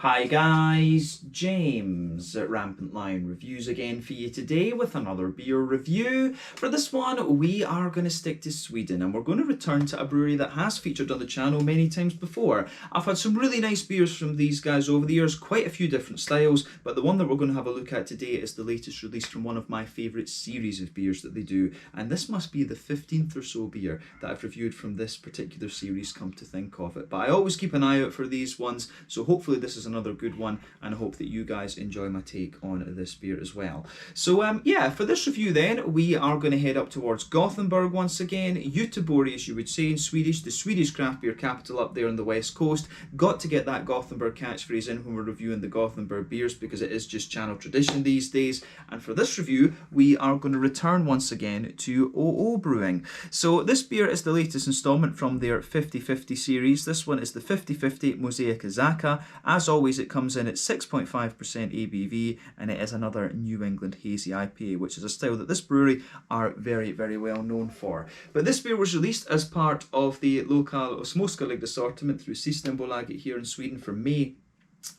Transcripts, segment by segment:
Hi guys, James at Rampant Lion Reviews again for you today with another beer review. For this one, we are going to stick to Sweden and we're going to return to a brewery that has featured on the channel many times before. I've had some really nice beers from these guys over the years, quite a few different styles, but the one that we're going to have a look at today is the latest release from one of my favourite series of beers that they do, and this must be the 15th or so beer that I've reviewed from this particular series, come to think of it. But I always keep an eye out for these ones, so hopefully this is another good one, and I hope that you guys enjoy my take on this beer as well. So yeah, for this review then, we are going to head up towards Gothenburg once again. Göteborg, as you would say in Swedish, the Swedish craft beer capital up there on the west coast. Got to get that Gothenburg catchphrase in when we're reviewing the Gothenburg beers because it is just channel tradition these days. And for this review, we are going to return once again to OO Brewing. So this beer is the latest installment from their 50/50 series. This one is the 50/50 Mosaic Azacca. As always, it comes in at 6.5% ABV, and it is another New England hazy IPA, which is a style that this brewery are very, very well known for. But this beer was released as part of the local småskalig assortment through Systembolaget here in Sweden for May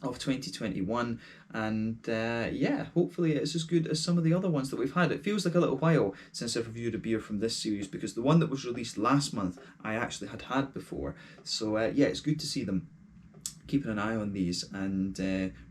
of 2021, and yeah, hopefully it's as good as some of the other ones that we've had. It feels like a little while since I've reviewed a beer from this series because the one that was released last month I actually had before, so yeah, it's good to see them keeping an eye on these and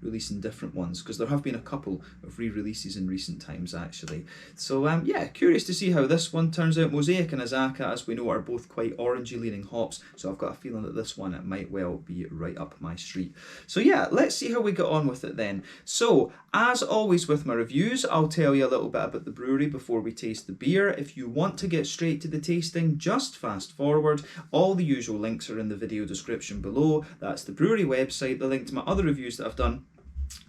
releasing different ones, because there have been a couple of re-releases in recent times actually. So yeah, curious to see how this one turns out. Mosaic and Azacca, as we know, are both quite orangey leaning hops, so I've got a feeling that this one, it might well be right up my street. So yeah, let's see how we get on with it then. So as always with my reviews, I'll tell you a little bit about the brewery before we taste the beer. If you want to get straight to the tasting, just fast forward. All the usual links are in the video description below. That's the brewery website, the link to my other reviews that I've done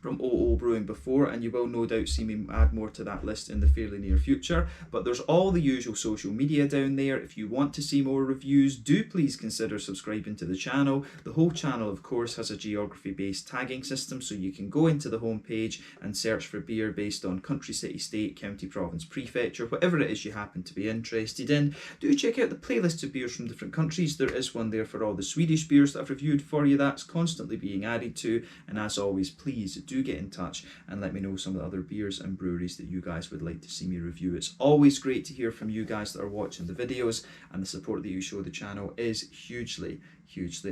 from OO Brewing before, and you will no doubt see me add more to that list in the fairly near future. But there's all the usual social media down there. If you want to see more reviews, do please consider subscribing to the channel. The whole channel, of course, has a geography-based tagging system, so you can go into the homepage and search for beer based on country, city, state, county, province, prefecture, whatever it is you happen to be interested in. Do check out the playlist of beers from different countries. There is one there for all the Swedish beers that I've reviewed for you. That's constantly being added to, and as always, please do get in touch and let me know some of the other beers and breweries that you guys would like to see me review. It's always great to hear from you guys that are watching the videos, and the support that you show the channel is hugely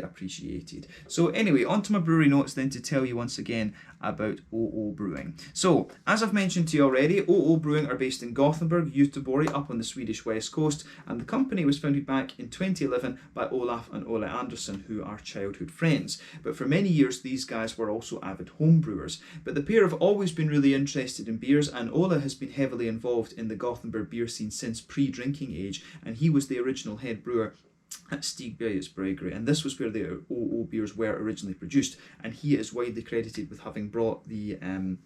appreciated. So anyway, on to my brewery notes then, to tell you once again about OO Brewing. So as I've mentioned to you already, OO Brewing are based in Gothenburg, Göteborg, up on the Swedish west coast, and the company was founded back in 2011 by Olaf and Ole Andersson, who are childhood friends. But for many years these guys were also avid home brewers. But the pair have always been really interested in beers, and Ole has been heavily involved in the Gothenburg beer scene since pre-drinking age, and he was the original head brewer at Stigbergets Brewery, and this was where the OO beers were originally produced, and he is widely credited with having brought the kind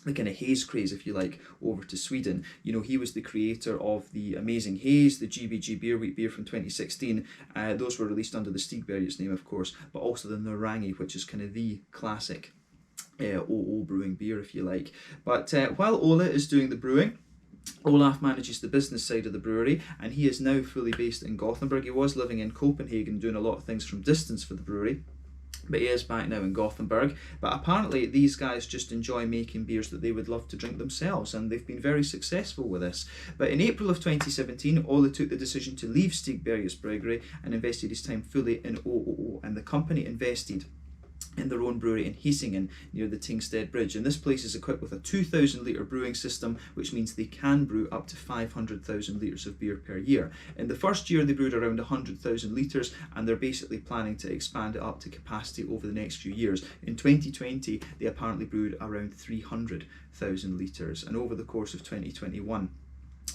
of haze craze, if you like, over to Sweden. You know, he was the creator of the Amazing Haze, the GBG Beer Wheat beer from 2016. Those were released under the Stigbergets name, of course, but also the Narangi, which is kind of the classic OO brewing beer, if you like. But while Ole is doing the brewing, Olaf manages the business side of the brewery, and he is now fully based in Gothenburg. He was living in Copenhagen doing a lot of things from distance for the brewery, but he is back now in Gothenburg. But apparently these guys just enjoy making beers that they would love to drink themselves, and they've been very successful with this. But in April of 2017, Ole took the decision to leave Stigbergets Brewery and invested his time fully in OO, and the company invested in their own brewery in Hisingen near the Tingstedt Bridge, and this place is equipped with a 2,000 litre brewing system, which means they can brew up to 500,000 litres of beer per year. In the first year they brewed around 100,000 litres, and they're basically planning to expand it up to capacity over the next few years. In 2020 they apparently brewed around 300,000 litres, and over the course of 2021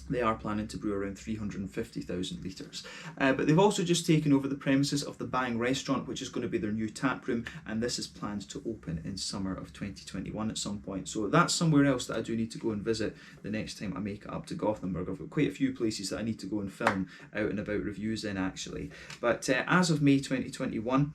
they are planning to brew around 350,000 litres. But they've also just taken over the premises of the Bang restaurant, which is going to be their new tap room, and this is planned to open in summer of 2021 at some point. So that's somewhere else that I do need to go and visit the next time I make it up to Gothenburg. I've got quite a few places that I need to go and film out and about reviews in actually. But as of May 2021,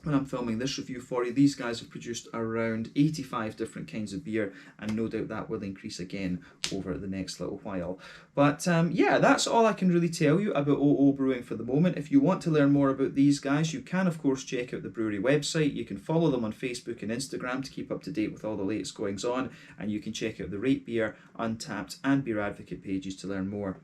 when I'm filming this review for you. These guys have produced around 85 different kinds of beer, and no doubt that will increase again over the next little while. But yeah, that's all I can really tell you about OO Brewing for the moment. If you want to learn more about these guys, you can of course check out the brewery website. You can follow them on Facebook and Instagram to keep up to date with all the latest goings on, and you can check out the Rate Beer, Untappd and Beer Advocate pages to learn more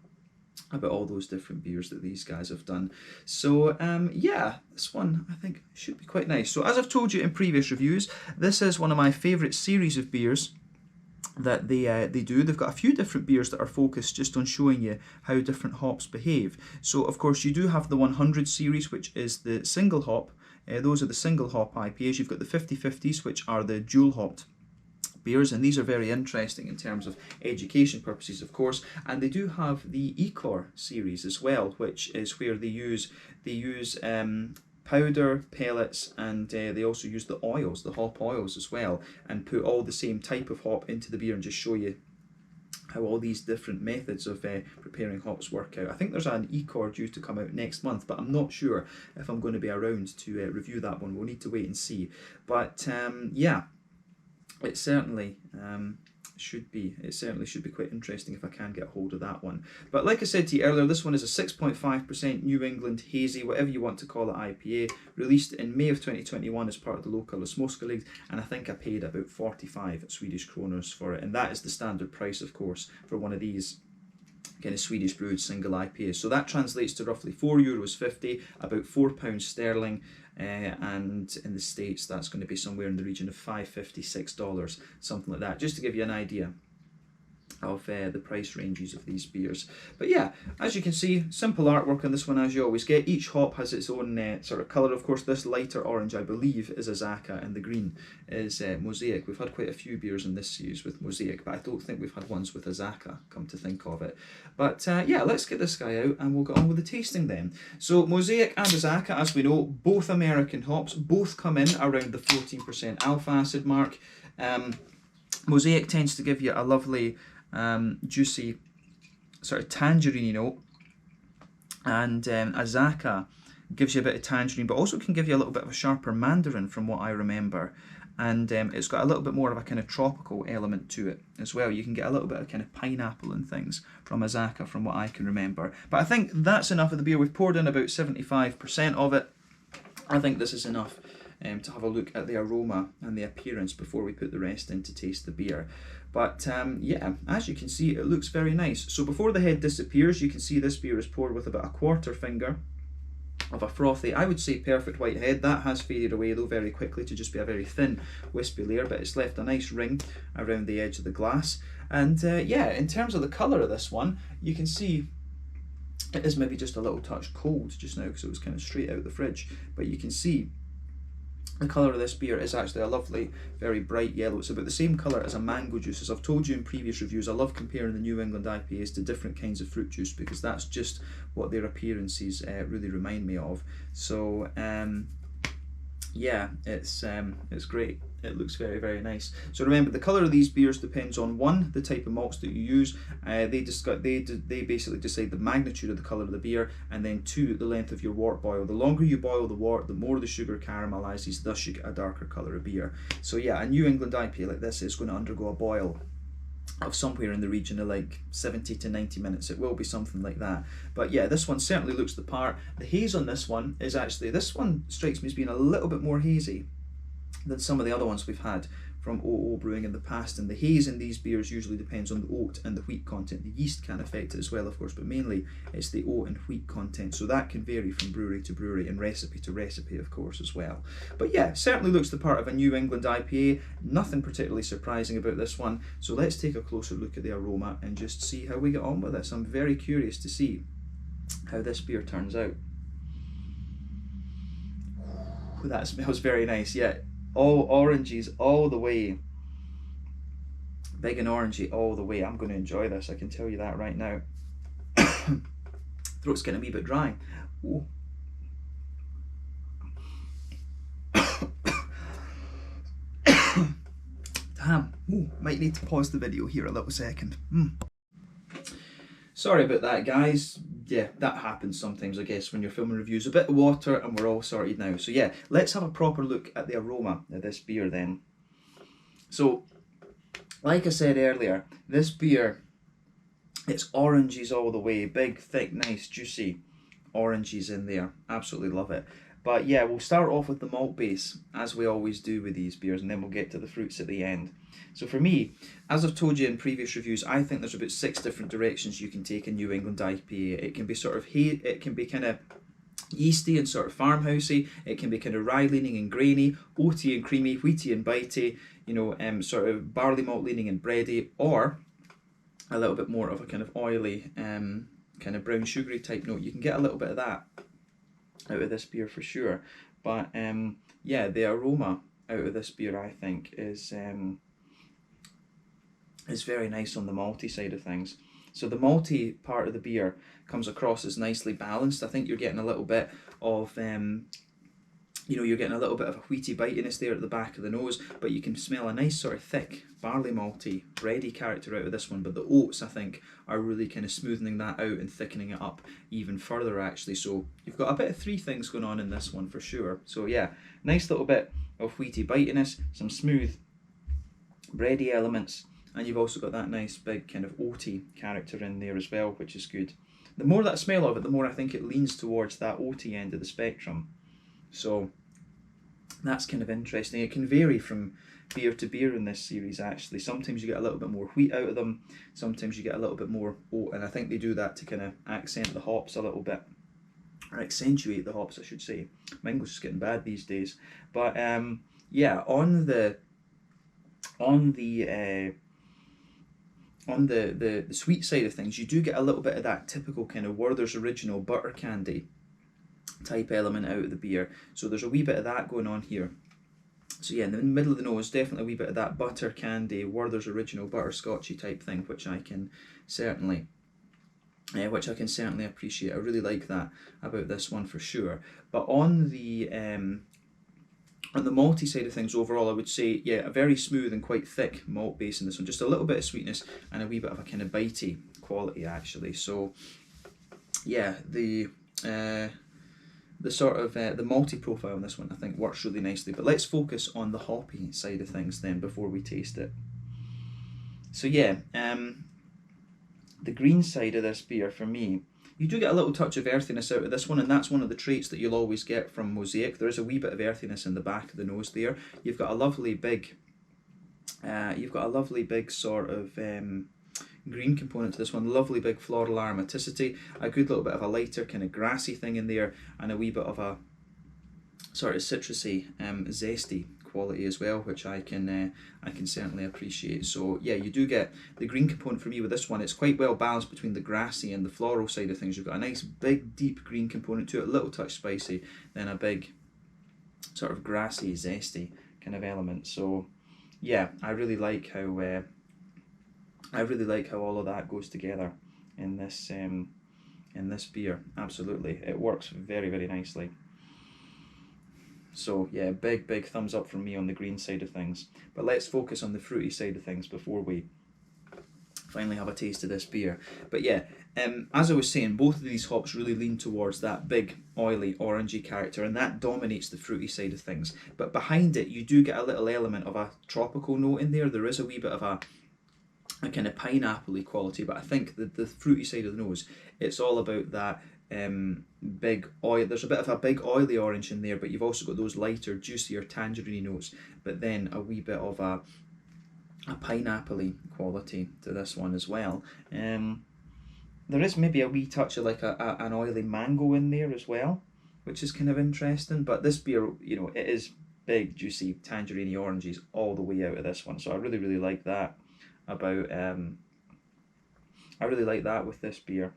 about all those different beers that these guys have done. So yeah, this one I think should be quite nice. So as I've told you in previous reviews, this is one of my favourite series of beers that they do. They've got a few different beers that are focused just on showing you how different hops behave. So of course you do have the 100 series, which is the single hop. Those are the single hop IPAs. You've got the 50/50s, which are the dual hopped beers, and these are very interesting in terms of education purposes, of course. And they do have the Ecor series as well, which is where they use powder, pellets, and they also use the oils, the hop oils as well, and put all the same type of hop into the beer and just show you how all these different methods of preparing hops work out. I think there's an Ecor due to come out next month, but I'm not sure if I'm going to be around to review that one. We'll need to wait and see. But yeah, it certainly should be quite interesting if I can get a hold of that one. But like I said to you earlier, this one is a 6.5% New England hazy, whatever you want to call it, IPA, released in May of 2021 as part of the local Smoska League, and I think I paid about 45 Swedish kroners for it, and that is the standard price, of course, for one of these kind of Swedish brewed single IPAs. So that translates to roughly €4.50, about £4 sterling, and in the States that's going to be somewhere in the region of $5.50, $6, something like that, just to give you an idea of the price ranges of these beers. But yeah, as you can see, simple artwork on this one as you always get. Each hop has its own sort of colour. Of course, this lighter orange, I believe, is Azacca, and the green is Mosaic. We've had quite a few beers in this series with Mosaic, but I don't think we've had ones with Azacca, come to think of it. But yeah, let's get this guy out and we'll get on with the tasting then. So Mosaic and Azacca, as we know, both American hops, both come in around the 14% alpha acid mark. Mosaic tends to give you a lovely juicy sort of tangerine note, and Azacca gives you a bit of tangerine, but also can give you a little bit of a sharper mandarin from what I remember, and it's got a little bit more of a kind of tropical element to it as well. You can get a little bit of kind of pineapple and things from Azacca from what I can remember. But I think that's enough of the beer. We've poured in about 75% of it. I think this is enough to have a look at the aroma and the appearance before we put the rest in to taste the beer. But yeah, as you can see, it looks very nice. So before the head disappears, you can see this beer is poured with about a quarter finger of a frothy, I would say perfect white head. That has faded away though very quickly to just be a very thin wispy layer, but it's left a nice ring around the edge of the glass. And yeah, in terms of the colour of this one, you can see it is maybe just a little touch cold just now because it was kind of straight out of the fridge, but you can see the colour of this beer is actually a lovely, very bright yellow. It's about the same colour as a mango juice. As I've told you in previous reviews, I love comparing the New England IPAs to different kinds of fruit juice because that's just what their appearances really remind me of. So yeah, it's great. It looks very, very nice. So remember, the colour of these beers depends on, one, the type of malts that you use. They basically decide the magnitude of the colour of the beer, and then two, the length of your wort boil. The longer you boil the wort, the more the sugar caramelizes, thus you get a darker colour of beer. So yeah, a New England IPA like this is going to undergo a boil of somewhere in the region of like 70 to 90 minutes. It will be something like that. But yeah, this one certainly looks the part. The haze on this one is actually, this one strikes me as being a little bit more hazy than some of the other ones we've had from OO Brewing in the past, and the haze in these beers usually depends on the oat and the wheat content. The yeast can affect it as well, of course, but mainly it's the oat and wheat content, so that can vary from brewery to brewery and recipe to recipe, of course, as well. But yeah, certainly looks the part of a New England IPA. Nothing particularly surprising about this one, so let's take a closer look at the aroma and just see how we get on with this. I'm very curious to see how this beer turns out. Ooh, that smells very nice. Yeah, all oranges all the way. Big and orangey all the way. I'm going to enjoy this, I can tell you that right now. Throat's getting a wee bit dry. Ooh. Damn. Ooh, might need to pause the video here a little second. So sorry about that, guys. Yeah, that happens sometimes, I guess, when you're filming reviews. A bit of water and we're all sorted now. So yeah, let's have a proper look at the aroma of this beer then. So, like I said earlier, this beer, it's oranges all the way. Big, thick, nice, juicy oranges in there. Absolutely love it. But yeah, we'll start off with the malt base, as we always do with these beers, and then we'll get to the fruits at the end. So for me, as I've told you in previous reviews, I think there's about 6 different directions you can take a New England IPA. It can be sort of it can be kind of yeasty and sort of farmhousey. It can be kind of rye leaning and grainy, oaty and creamy, wheaty and bitey. You know, sort of barley malt leaning and bready, or a little bit more of a kind of oily, kind of brown sugary type note. You can get a little bit of that out of this beer for sure. But yeah, the aroma out of this beer, I think, is very nice on the malty side of things. So the malty part of the beer comes across as nicely balanced. I think you're getting a little bit of you know, you're getting a little bit of a wheaty bitiness there at the back of the nose, but you can smell a nice sort of thick barley malty bready character out of this one. But the oats, I think, are really kind of smoothing that out and thickening it up even further actually. So you've got a bit of 3 things going on in this one for sure. So yeah, nice little bit of wheaty bitiness, some smooth bready elements, and you've also got that nice big kind of oaty character in there as well, which is good. The more that I smell of it, the more I think it leans towards that oaty end of the spectrum. So that's kind of interesting. It can vary from beer to beer in this series actually. Sometimes you get a little bit more wheat out of them, sometimes you get a little bit more oat, and I think they do that to kind of accent the hops a little bit, or accentuate the hops I should say. My English is getting bad these days. But yeah, on the sweet side of things, you do get a little bit of that typical kind of Werther's Original butter candy type element out of the beer. So there's a wee bit of that going on here. So yeah, in the middle of the nose, definitely a wee bit of that butter candy, Werther's Original butterscotchy type thing, which I can certainly appreciate. I really like that about this one for sure. But on the malty side of things overall, I would say, yeah, a very smooth and quite thick malt base in this one. Just a little bit of sweetness and a wee bit of a kind of bitey quality actually. So yeah, the sort of the malty profile on this one I think works really nicely. But let's focus on the hoppy side of things then before we taste it. So yeah, the green side of this beer for me, you do get a little touch of earthiness out of this one, and that's one of the traits that you'll always get from Mosaic. There is a wee bit of earthiness in the back of the nose there. You've got a lovely big sort of green component to this one, lovely big floral aromaticity, a good little bit of a lighter kind of grassy thing in there, and a wee bit of a sort of citrusy, zesty quality as well, which I can certainly appreciate. So yeah, you do get the green component for me with this one. It's quite well balanced between the grassy and the floral side of things. You've got a nice big deep green component to it, a little touch spicy, then a big sort of grassy, zesty kind of element. So yeah, I really like how all of that goes together in this beer. Absolutely, it works very, very nicely. So yeah, big thumbs up from me on the green side of things. But let's focus on the fruity side of things before we finally have a taste of this beer. But yeah, as I was saying, both of these hops really lean towards that big oily orangey character, and that dominates the fruity side of things. But behind it, you do get a little element of a tropical note in there. There is a wee bit of a kind of pineapple-y quality, but I think the fruity side of the nose, it's all about that big oil. There's a bit of a big oily orange in there, but you've also got those lighter, juicier tangerine notes, but then a wee bit of a pineapple-y quality to this one as well. There is maybe a wee touch of like an oily mango in there as well, which is kind of interesting. But this beer, you know, it is big, juicy, tangerine oranges all the way out of this one. So I really, really like that about I really like that with this beer.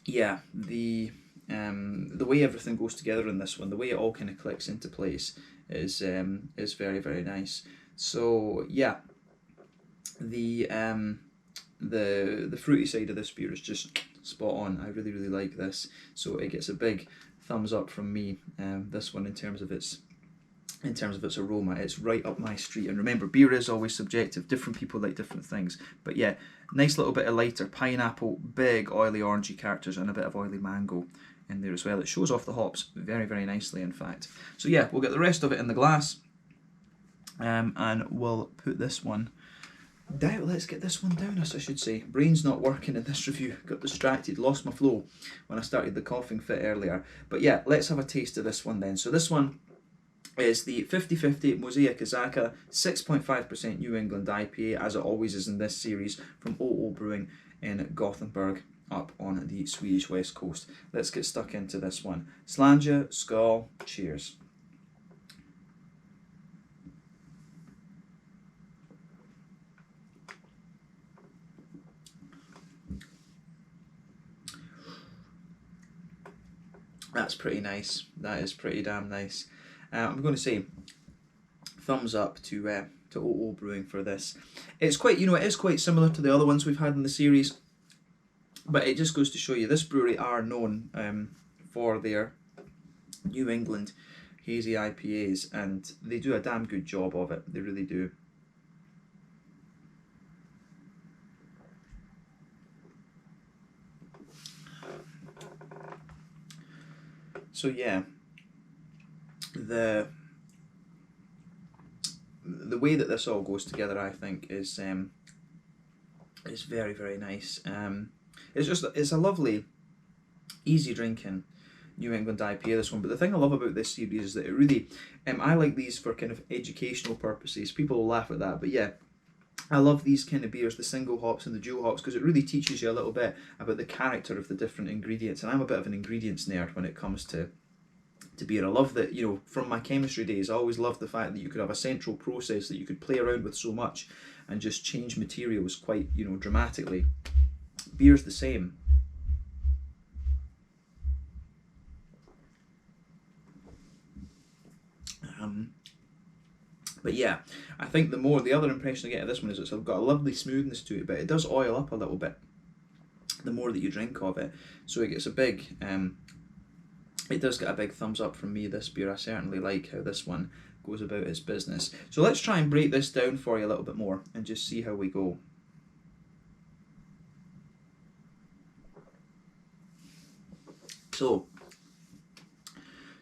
Yeah, the way everything goes together in this one, the way it all kind of clicks into place is very, very nice. So yeah, the fruity side of this beer is just spot on. I really, really like this. So it gets a big thumbs up from me, this one, in terms of its in terms of its aroma. It's right up my street. And remember, beer is always subjective. Different people like different things. But yeah, nice little bit of lighter pineapple, big oily orangey characters, and a bit of oily mango in there as well. It shows off the hops very, very nicely, in fact. So yeah, we'll get the rest of it in the glass, and we'll put this one down. Let's get this one down, as I should say. Brain's not working in this review. Got distracted, lost my flow when I started the coughing fit earlier. But yeah, let's have a taste of this one then. So this one is the 50/50 Mosaic Azacca 6.5% New England IPA, as it always is in this series, from Brewing in Gothenburg up on the Swedish west coast. Let's get stuck into this one. Slanja, skål, cheers. That's pretty nice. That is pretty damn nice. I'm going to say thumbs up to Brewing for this. It's quite, it is quite similar to the other ones we've had in the series, but it just goes to show you this brewery are known for their New England hazy IPAs, and they do a damn good job of it. They really do. So yeah, the way that this all goes together, I think, is very, very nice. It's a lovely, easy drinking New England IPA, this one. But the thing I love about this series is that it really, I like these for kind of educational purposes. People will laugh at that, but yeah, I love these kind of beers, the single hops and the dual hops, because it really teaches you a little bit about the character of the different ingredients. And I'm a bit of an ingredients nerd when it comes to beer. I love that, from my chemistry days, I always loved the fact that you could have a central process that you could play around with so much and just change materials quite, dramatically. Beer's the same. But yeah, I think the other impression I get of this one is it's got a lovely smoothness to it, but it does oil up a little bit the more that you drink of it. So it gets a big, it does get a big thumbs up from me, this beer. I certainly like how this one goes about its business. So let's try and break this down for you a little bit more and just see how we go. So,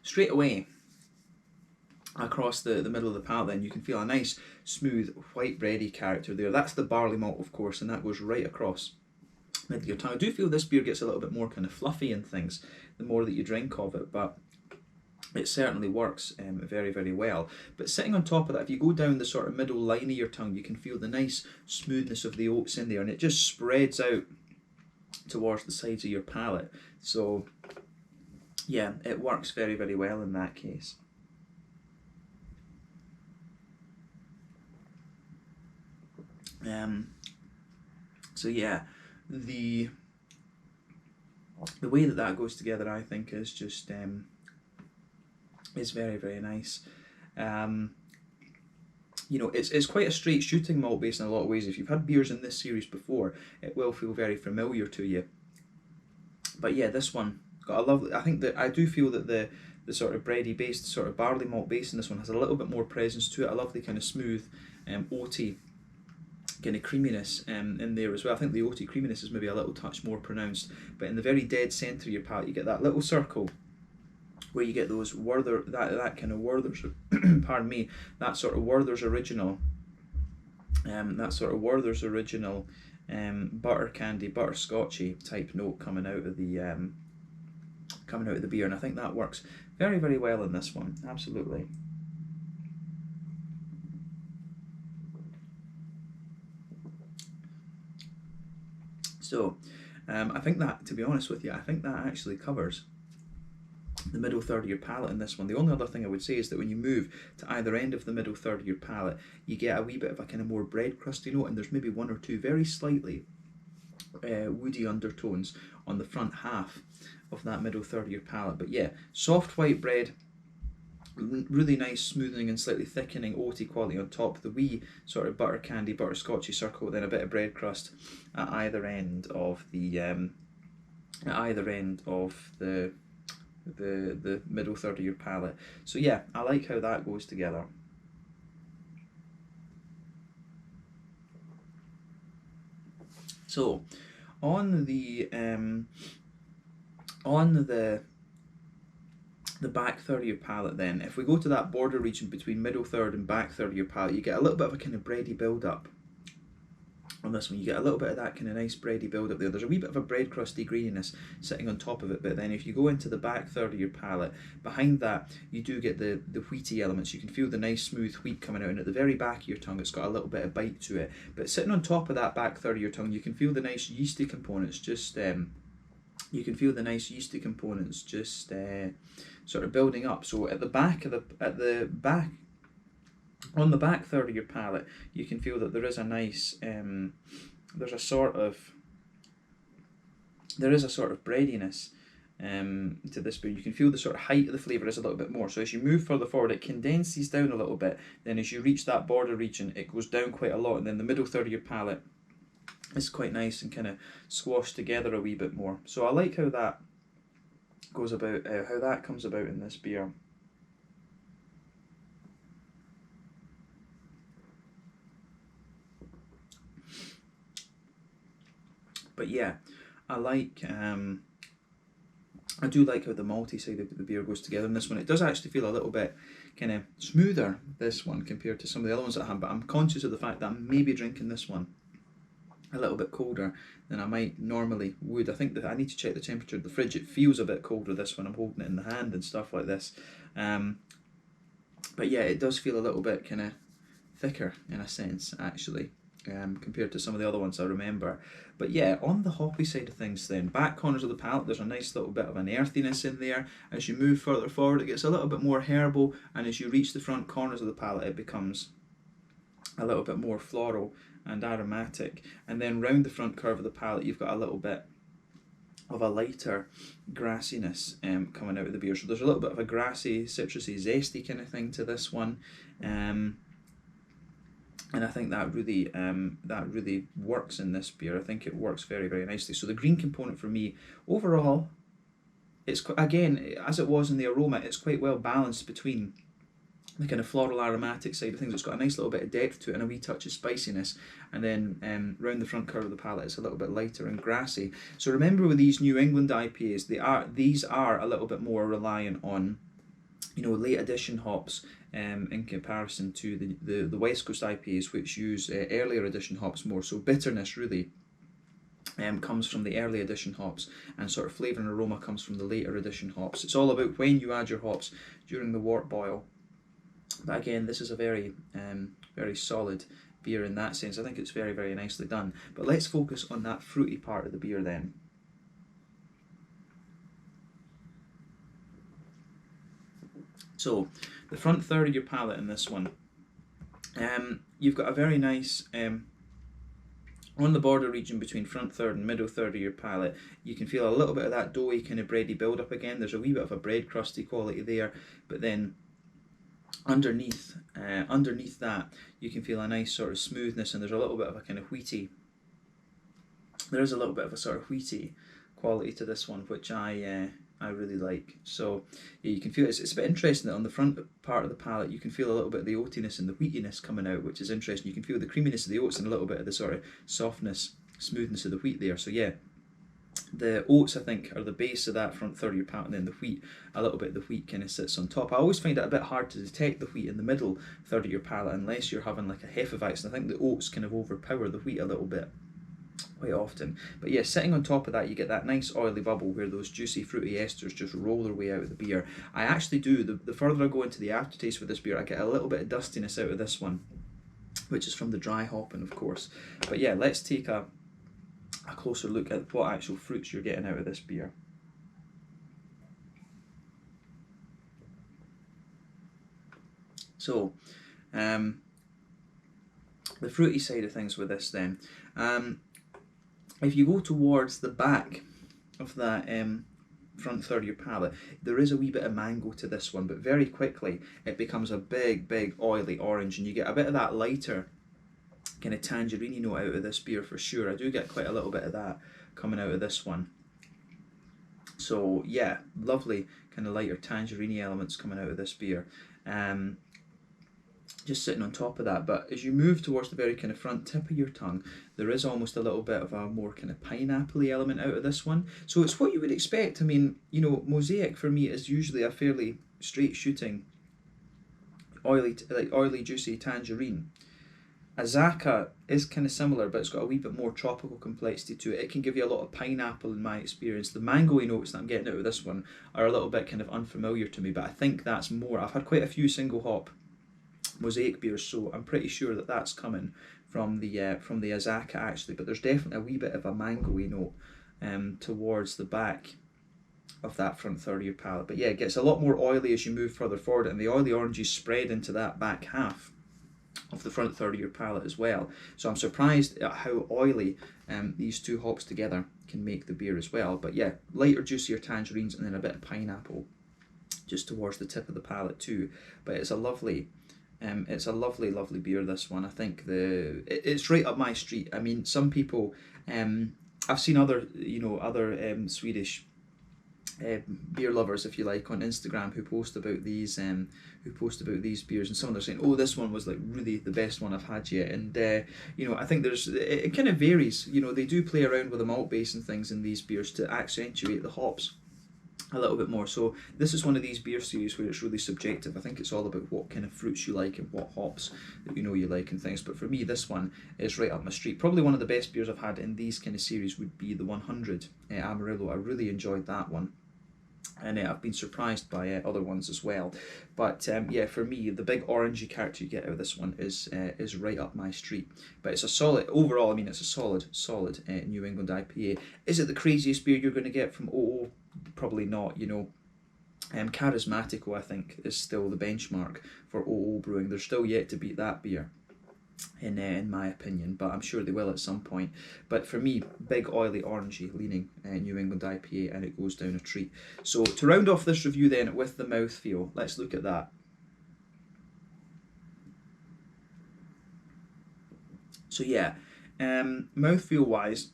straight away, across the middle of the palate then, you can feel a nice, smooth, white bready character there. That's the barley malt, of course, and that goes right across middle of your tongue. I do feel this beer gets a little bit more kind of fluffy and things the more that you drink of it, but it certainly works very, very well. But sitting on top of that, if you go down the sort of middle line of your tongue, you can feel the nice smoothness of the oats in there, and it just spreads out towards the sides of your palate. So yeah, it works very, very well in that case. So yeah, the way that goes together, I think, is just is very, very nice. It's quite a straight shooting malt base in a lot of ways. If you've had beers in this series before, it will feel very familiar to you. But yeah, this one got a lovely. I think that I do feel that the sort of bready base, the sort of barley malt base in this one has a little bit more presence to it. A lovely kind of smooth, oaty kind of creaminess in there as well. I think the oaty creaminess is maybe a little touch more pronounced, but in the very dead centre of your palate, you get that little circle where you get those that kind of Werther's, pardon me, that sort of Werther's original, butter candy, butterscotchy type note coming out of the beer, and I think that works very, very well in this one. Absolutely. So, I think that, to be honest with you, I think that actually covers the middle third of your palate in this one. The only other thing I would say is that when you move to either end of the middle third of your palate, you get a wee bit of a kind of more bread crusty note, and there's maybe one or two very slightly woody undertones on the front half of that middle third of your palate. But yeah, soft white bread, really nice smoothing and slightly thickening oaty quality on top, the wee sort of butter candy, butterscotchy circle, then a bit of bread crust at either end of the the middle third of your palate. So yeah, I like how that goes together. So on the back third of your palate then, if we go to that border region between middle third and back third of your palate, you get a little bit of a kind of bready build up on this one. You get a little bit of that kind of nice bready build up there. There's a wee bit of a bread crusty greeniness sitting on top of it, but then if you go into the back third of your palate, behind that you do get the wheaty elements. You can feel the nice smooth wheat coming out, and at the very back of your tongue it's got a little bit of bite to it. But sitting on top of that back third of your tongue, you can feel the nice yeasty components just sort of building up. So at the back on the back third of your palate, you can feel that there is a nice there's a sort of breadiness to this beer. You can feel the sort of height of the flavour is a little bit more. So as you move further forward, it condenses down a little bit. Then as you reach that border region, it goes down quite a lot, and then the middle third of your palate is quite nice and kind of squashed together a wee bit more. So I like how that goes about, how that comes about in this beer. But yeah, I do like how the malty side of the beer goes together in this one. It does actually feel a little bit kind of smoother, this one, compared to some of the other ones that I have, but I'm conscious of the fact that I'm maybe drinking this one a little bit colder than I might normally would. I think that I need to check the temperature of the fridge. It feels a bit colder, this one. I'm holding it in the hand and stuff like this. But yeah, it does feel a little bit kind of thicker in a sense, actually. Compared to some of the other ones I remember. But yeah, on the hoppy side of things then, back corners of the palate, there's a nice little bit of an earthiness in there. As you move further forward, it gets a little bit more herbal, and as you reach the front corners of the palate, it becomes a little bit more floral and aromatic. And then round the front curve of the palate, you've got a little bit of a lighter grassiness coming out of the beer. So there's a little bit of a grassy, citrusy, zesty kind of thing to this one. And I think that really works in this beer. I think it works very, very nicely. So the green component for me, overall, it's, again, as it was in the aroma, it's quite well balanced between the kind of floral aromatic side of things. It's got a nice little bit of depth to it and a wee touch of spiciness. And then round the front curve of the palate, it's a little bit lighter and grassy. So remember, with these New England IPAs, these are a little bit more reliant on, late addition hops in comparison to the West Coast IPAs, which use earlier addition hops more. So bitterness really comes from the early addition hops, and sort of flavour and aroma comes from the later addition hops. It's all about when you add your hops during the wort boil. But again, this is a very, very solid beer in that sense. I think it's very, very nicely done. But let's focus on that fruity part of the beer then. So, the front third of your palate in this one, you've got a very nice, on the border region between front third and middle third of your palate, you can feel a little bit of that doughy kind of bready build up again. There's a wee bit of a bread crusty quality there, but then underneath that, you can feel a nice sort of smoothness, and there's a little bit of a kind of wheaty, there is a little bit of a sort of wheaty quality to this one, which I really like. So yeah, you can feel it's a bit interesting that on the front part of the palate you can feel a little bit of the oatiness and the wheatiness coming out, which is interesting. You can feel the creaminess of the oats and a little bit of the sort of softness, smoothness of the wheat there. So yeah, the oats I think are the base of that front third of your palate, and then the wheat, a little bit of the wheat kind of sits on top. I always find it a bit hard to detect the wheat in the middle third of your palate unless you're having like a Hefeweizen. I think the oats kind of overpower the wheat a little bit quite often. But yeah, sitting on top of that, you get that nice oily bubble where those juicy fruity esters just roll their way out of the beer. I actually do, the further I go into the aftertaste with this beer, I get a little bit of dustiness out of this one, which is from the dry hopping, of course. But yeah, let's take a closer look at what actual fruits you're getting out of this beer. So, the fruity side of things with this then, if you go towards the back of that front third of your palate, there is a wee bit of mango to this one, but very quickly it becomes a big, big oily orange, and you get a bit of that lighter kind of tangerine note out of this beer for sure. I do get quite a little bit of that coming out of this one. So yeah, lovely kind of lighter tangerine elements coming out of this beer. Just sitting on top of that, but as you move towards the very kind of front tip of your tongue, there is almost a little bit of a more kind of pineapple-y element out of this one. So it's what you would expect. I mean, you know, Mosaic for me is usually a fairly straight shooting, oily, juicy tangerine. Azacca is kind of similar, but it's got a wee bit more tropical complexity to it. It can give you a lot of pineapple in my experience. The mango-y notes that I'm getting out of this one are a little bit kind of unfamiliar to me, but I think that's more. I've had quite a few single hop Mosaic beers, so I'm pretty sure that that's coming from the Azacca actually, but there's definitely a wee bit of a mango-y note towards the back of that front third of your palate. But yeah, it gets a lot more oily as you move further forward, and the oily oranges spread into that back half of the front third of your palate as well. So I'm surprised at how oily these two hops together can make the beer as well. But yeah, lighter, juicier tangerines and then a bit of pineapple just towards the tip of the palate too. But it's a lovely lovely beer, this one. I think it's right up my street. I mean, some people, I've seen other Swedish beer lovers, if you like, on Instagram who post about these beers, and some of them are saying, oh, this one was like really the best one I've had yet. And you know, I think it kind of varies. You know, they do play around with the malt base and things in these beers to accentuate the hops a little bit more. So this is one of these beer series where it's really subjective. I think it's all about what kind of fruits you like and what hops that you know you like and things. But for me, this one is right up my street. Probably one of the best beers I've had in these kind of series would be the 100 Amarillo. I really enjoyed that one. And I've been surprised by other ones as well. But yeah, for me, the big orangey character you get out of this one is right up my street. But it's a solid, overall, I mean, it's a solid New England IPA. Is it the craziest beer you're going to get from OO? Probably not, you know. Charismatico, I think, is still the benchmark for OO brewing. They're still yet to beat that beer, in my opinion, but I'm sure they will at some point. But for me, big oily orangey leaning New England IPA, and it goes down a treat. So to round off this review then with the mouthfeel, let's look at that. So yeah, mouthfeel wise,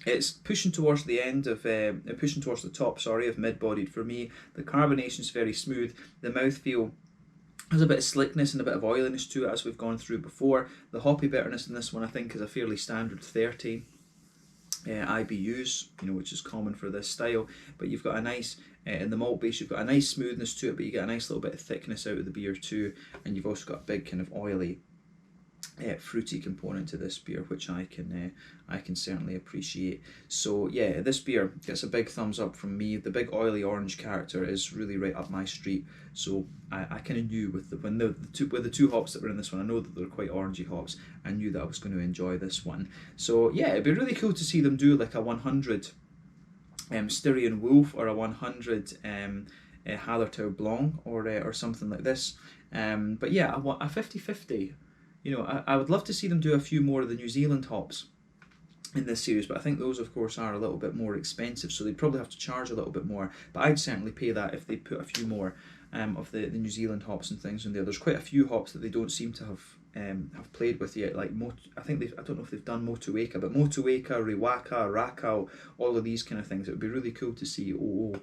it's pushing towards the end of, pushing towards the top, sorry, of mid-bodied for me. The carbonation is very smooth. The mouthfeel has a bit of slickness and a bit of oiliness to it, as we've gone through before. The hoppy bitterness in this one, I think, is a fairly standard 30 IBUs, you know, which is common for this style. But you've got a nice, in the malt base, you've got a nice smoothness to it, but you get a nice little bit of thickness out of the beer too. And you've also got a big kind of oily, fruity component to this beer, which I can certainly appreciate. So yeah, this beer gets a big thumbs up from me. The big oily orange character is really right up my street. So I kind of knew with the two hops that were in this one, I know that they're quite orangey hops. I knew that I was going to enjoy this one. So yeah, it'd be really cool to see them do like a 100 Styrian Wolf or a 100 Hallertau Blanc or something like this. But yeah, a 50-50. You know, I would love to see them do a few more of the New Zealand hops in this series, but I think those, of course, are a little bit more expensive, so they'd probably have to charge a little bit more. But I'd certainly pay that if they put a few more of the New Zealand hops and things in there. There's quite a few hops that they don't seem to have played with yet. Like I don't know if they've done Motueka, but Motueka, Riwaka, Rakau, all of these kind of things. It would be really cool to see OO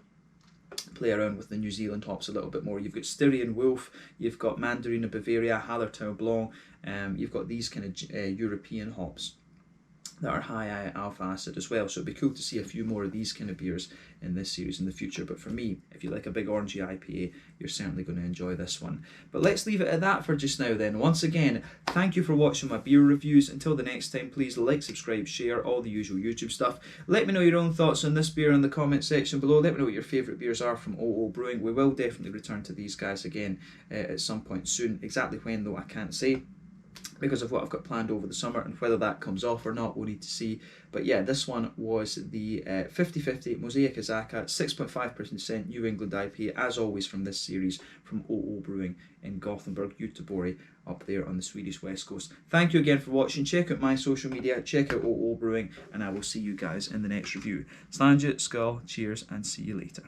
play around with the New Zealand hops a little bit more. You've got Styrian Wolf, you've got Mandarina Bavaria, Hallertau Blanc, you've got these kind of European hops that are high alpha acid as well. So it'd be cool to see a few more of these kind of beers in this series in the future. But for me, if you like a big orangey IPA, you're certainly going to enjoy this one. But let's leave it at that for just now then. Once again, thank you for watching my beer reviews. Until the next time, please like, subscribe, share, all the usual YouTube stuff. Let me know your own thoughts on this beer in the comment section below. Let me know what your favourite beers are from OO Brewing. We will definitely return to these guys again at some point soon. Exactly when, though, I can't say, because of what I've got planned over the summer, and whether that comes off or not, we'll need to see. But yeah, this one was the 50-50 Mosaic Azacca 6.5% New England IPA, as always from this series from OO Brewing in Gothenburg, Göteborg, up there on the Swedish west coast. Thank you again for watching. Check out my social media, check out OO Brewing, and I will see you guys in the next review. Slange, skull, cheers, and see you later.